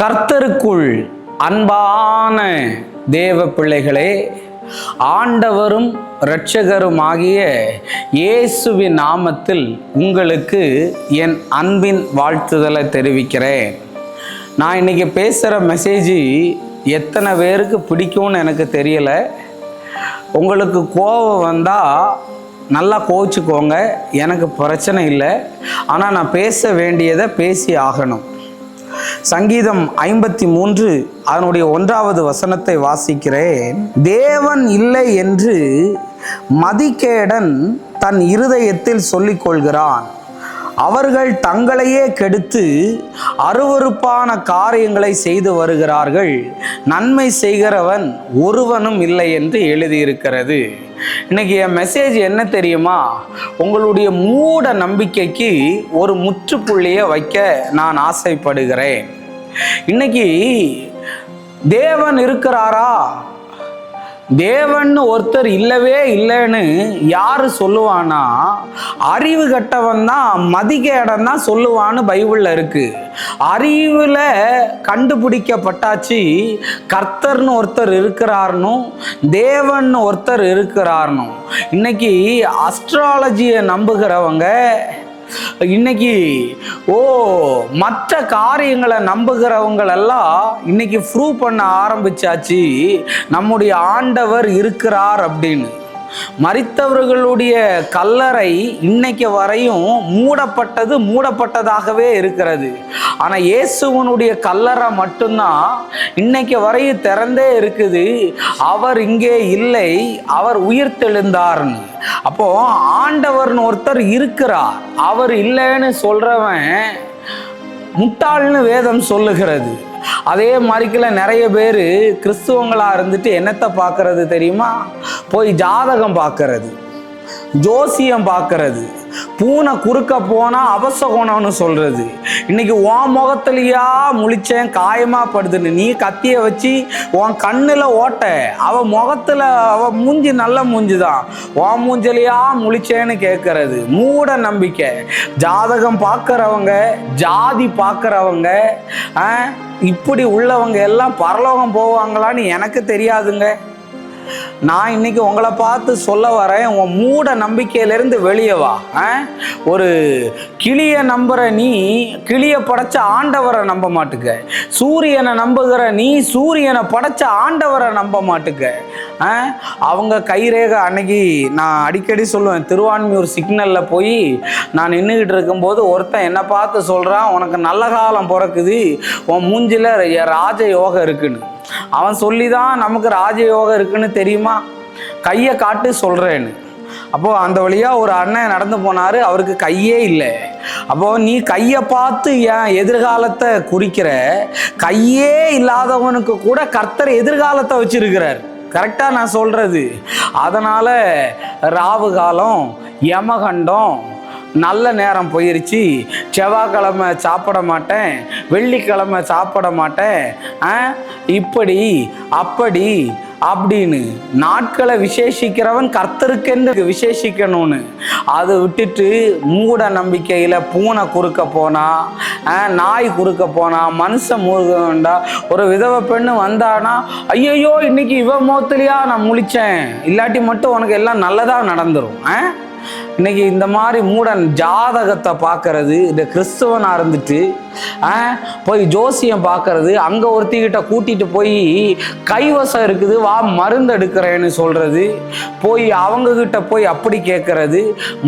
கர்த்தருக்குள் அன்பான தேவ பிள்ளைகளே, ஆண்டவரும் இரட்சகருமாகிய இயேசுவின் நாமத்தில் உங்களுக்கு என் அன்பின் வாழ்த்துதலை தெரிவிக்கிறேன். நான் இன்னைக்கு பேசுகிற மெசேஜ் எத்தனை பேருக்கு பிடிக்கும்னு எனக்கு தெரியலை. உங்களுக்கு கோபம் வந்தால் நல்லா கோச்சிக்கோங்க, எனக்கு பிரச்சனை இல்லை. ஆனால் நான் பேச வேண்டியதை பேசி ஆகணும். சங்கீதம் 53 அதனுடைய 1வது வசனத்தை வாசிக்கிறேன். தேவன் இல்லை என்று மதிகேடன் தன் இருதயத்தில் சொல்லிக் கொள்கிறான். அவர்கள் தங்களையே கெடுத்து அருவருப்பான காரியங்களை செய்து வருகிறார்கள். நன்மை செய்கிறவன் ஒருவனும் இல்லை என்று எழுதியிருக்கிறது. இன்னைக்கு என் மெசேஜ் என்ன தெரியுமா? உங்களுடைய மூட நம்பிக்கைக்கு ஒரு முற்றுப்புள்ளியை வைக்க நான் ஆசைப்படுகிறேன். இன்னைக்கு தேவன் இருக்கிறாரா? தேவன் ஒருத்தர் இல்லவே இல்லைன்னு யாரு சொல்லுவானா? அறிவு கட்டவன் தான், மதிகேடன் தான் சொல்லுவான்னு பைபிள்ல இருக்கு. அறிவுல கண்டுபிடிக்கப்பட்டாச்சு கர்த்தர்னு ஒருத்தர் இருக்கிறார்னும் தேவன் ஒருத்தர் இருக்கிறார்னும். இன்னைக்கு அஸ்ட்ராலஜியை நம்புகிறவங்க, இன்னைக்கு மற்ற காரியங்களை நம்புகிறவங்களெல்லாம் இன்னைக்கு ப்ரூவ் பண்ண ஆரம்பிச்சாச்சு நம்முடைய ஆண்டவர் இருக்கிறார் அப்படின்னு. மரித்தவர்களுடைய கல்லறை இன்னைக்கு வரையும் மூடப்பட்டதாகவே இருக்கிறது. ஆனால் இயேசுவனுடைய கல்லறை மட்டும்தான் இன்னைக்கு வரையும் திறந்தே இருக்குது. அவர் இங்கே இல்லை, அவர் உயிர்த்தெழுந்தார்னு. அப்போ ஆண்டவர்னு ஒருத்தர் இருக்கிறார், அவர் இல்லைன்னு சொல்றவன் முட்டாள்னு வேதம் சொல்லுகிறது. அதே மாதிரிக்குள்ள நிறைய பேர் கிறிஸ்துவங்களா இருந்துட்டு என்னத்தை பார்க்கறது தெரியுமா? போய் ஜாதகம் பார்க்கறது, ஜோசியம் பார்க்கறது, பூனை குறுக்க போனா அபசகுணம்னு சொல்றது. இன்னைக்கு உன் முகத்திலையா முழிச்சேன் காயமா படுதுன்னு நீ கத்திய வச்சு உன் கண்ணுல ஓட்ட, அவ முகத்துல அவ மூஞ்சி நல்ல மூஞ்சிதான், உன் மூஞ்சிலையா முழிச்சேன்னு கேட்கறது மூட நம்பிக்கை. ஜாதகம் பார்க்கறவங்க, ஜாதி பார்க்கறவங்க, இப்படி உள்ளவங்க எல்லாம் பரலோகம் போவாங்களான்னு எனக்கு தெரியாதுங்க. நான் இன்னைக்கு உங்களை பார்த்து சொல்ல வரேன், உன் மூட நம்பிக்கையிலிருந்து வெளியே வா. ஒரு கிளியை நம்புற நீ கிளியை படைச்ச ஆண்டவரை நம்ப மாட்டுக்க. சூரியனை நம்புகிற நீ சூரியனை படைச்ச ஆண்டவரை நம்ப மாட்டுக்க. அவங்க கைரேகை அன்னைக்கு நான் அடிக்கடி சொல்லுவேன், திருவான்மியூர் சிக்னலில் போய் நான் நின்றுக்கிட்டு இருக்கும்போது ஒருத்தன் என்னை பார்த்து சொல்கிறான், உனக்கு நல்ல காலம் பிறக்குது, உன் மூஞ்சில் ராஜயோகம் இருக்குன்னு. அவன் சொல்லி தான் நமக்கு ராஜயோகம் இருக்குன்னு தெரியுமா? கையை காட்டு சொல்கிறேன்னு. அப்போது அந்த வழியாக ஒரு அண்ணன் நடந்து போனார், அவருக்கு கையே இல்லை. அப்போது நீ கையை பார்த்து என் எதிர்காலத்தை குறிக்கிற? கையே இல்லாதவனுக்கு கூட கர்த்தர் எதிர்காலத்தை வச்சிருக்கிறார். கரெக்டாக நான் சொல்கிறது. அதனால் ராவு காலம், யமகண்டம், நல்ல நேரம் போயிருச்சு, செவ்வாய்க்கிழமை சாப்பிட மாட்டேன், வெள்ளிக்கிழமை சாப்பிட மாட்டேன், இப்படி அப்படி அப்படின்னு நாட்களை விசேஷிக்கிறவன் கர்த்தருக்கென்று விசேஷிக்கணும்னு. அதை விட்டுட்டு மூட நம்பிக்கையில் பூனை குறுக்க போனா, நாய் குறுக்க போனா, மனுஷன் முருகண்டா, ஒரு விதவை பெண்ணு வந்தானா, ஐயோ இன்னைக்கு இவ முகத்திலையா நான் முழிச்சேன், இல்லாட்டி மட்டும் உனக்கு எல்லாம் நல்லதாக நடந்துடும். இன்னைக்கு இந்த மாதிரி மூடன் ஜாதகத்தை பார்க்கறது, இந்த கிறிஸ்தவனாக இருந்துட்டு போய் ஜோசியம் பார்க்கறது, அங்கே ஒருத்திக்கிட்ட கூட்டிகிட்டு போய் கைவசம் இருக்குது வா மருந்து எடுக்கிறேன்னு சொல்கிறது, போய் அவங்கக்கிட்ட போய் அப்படி கேட்கறது.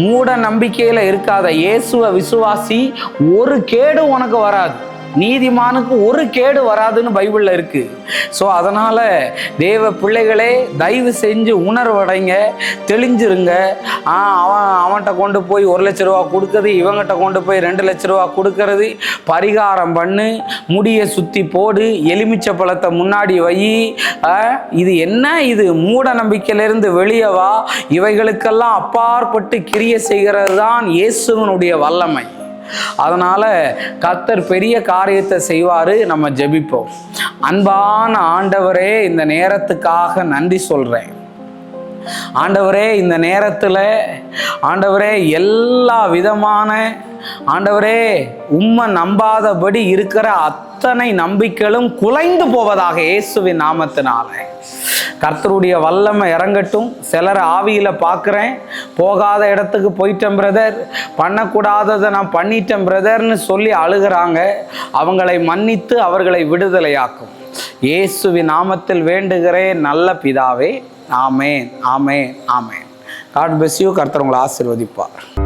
மூட நம்பிக்கையில் இருக்காத இயேசுவை விசுவாசி, ஒரு கேடும் உனக்கு வராது, நீதிமானுக்கு ஒரு கேடு வராதுன்னு பைபிளில் இருக்குது. ஸோ அதனால் தேவ பிள்ளைகளே, தயவு செஞ்சு உணர்வடைங்க, தெளிஞ்சிருங்க. அவன்கிட்ட கொண்டு போய் 1 லட்ச ரூபா கொடுக்குறது, இவங்கிட்ட கொண்டு போய் 2 லட்ச ரூபா கொடுக்கறது, பரிகாரம் பண்ணு, முடியை சுற்றி போடு, எலுமிச்சை பழத்தை முன்னாடி வை, இது என்ன? இது மூட நம்பிக்கையிலிருந்து வெளியே வா. இவைகளுக்கெல்லாம் அப்பாற்பட்டு கிரியை செய்கிறது தான் இயேசுவினுடைய வல்லமை. அதனால் கர்த்தர் பெரிய காரியத்தை செய்வார். நம்ம ஜெபிப்போம். அன்பான ஆண்டவரே, இந்த நேரத்துக்காக நன்றி சொல்கிறேன். ஆண்டவரே, இந்த நேரத்தில் ஆண்டவரே எல்லா விதமான ஆண்டவரே உம்மை நம்பாதபடி இருக்கிற அத்தனை நம்பிக்கைகளும் குலைந்து போவதாக இயேசுவின் நாமத்தினால. கர்த்தருடைய வல்லமை இறங்கட்டும். சிலர் ஆவியில் பார்க்குறேன், போகாத இடத்துக்கு போயிட்டேன் பிரதர், பண்ணக்கூடாததை நான் பண்ணிட்டேன் பிரதர்னு சொல்லி அழுகிறாங்க. அவங்களை மன்னித்து அவர்களை விடுதலையாக்கும் இயேசுவின் நாமத்தில் வேண்டுகிறேன் நல்ல பிதாவே. ஆமேன், ஆமேன், ஆமேன். God bless you. கர்த்தர் உங்களை ஆசீர்வதிப்பார்.